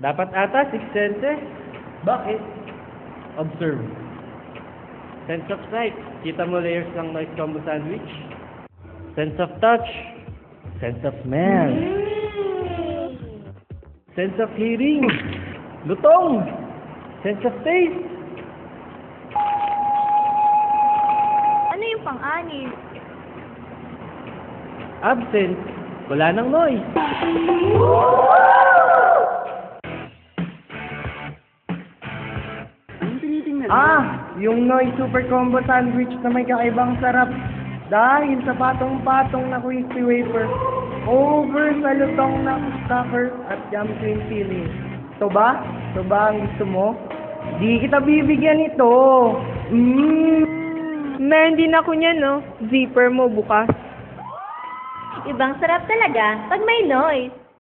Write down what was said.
Dapat ata, six senses. Bakit? Observe. Sense of sight. Kita mo layers ng noise combo sandwich. Sense of touch. Sense of smell. Sense of hearing. Lutong. Sense of taste. Ano yung pang-anim? Absent. Wala nang noise. Yung noise super combo sandwich na may kakaibang sarap. Dahil sa patong-patong na crispy wafer, over sa lutong na cracker at jam cream filling. Ito ba? Ito ba ang gusto mo? Di kita bibigyan ito. Meron din ako niyan, no? Zipper mo bukas. Ibang sarap talaga pag may noise.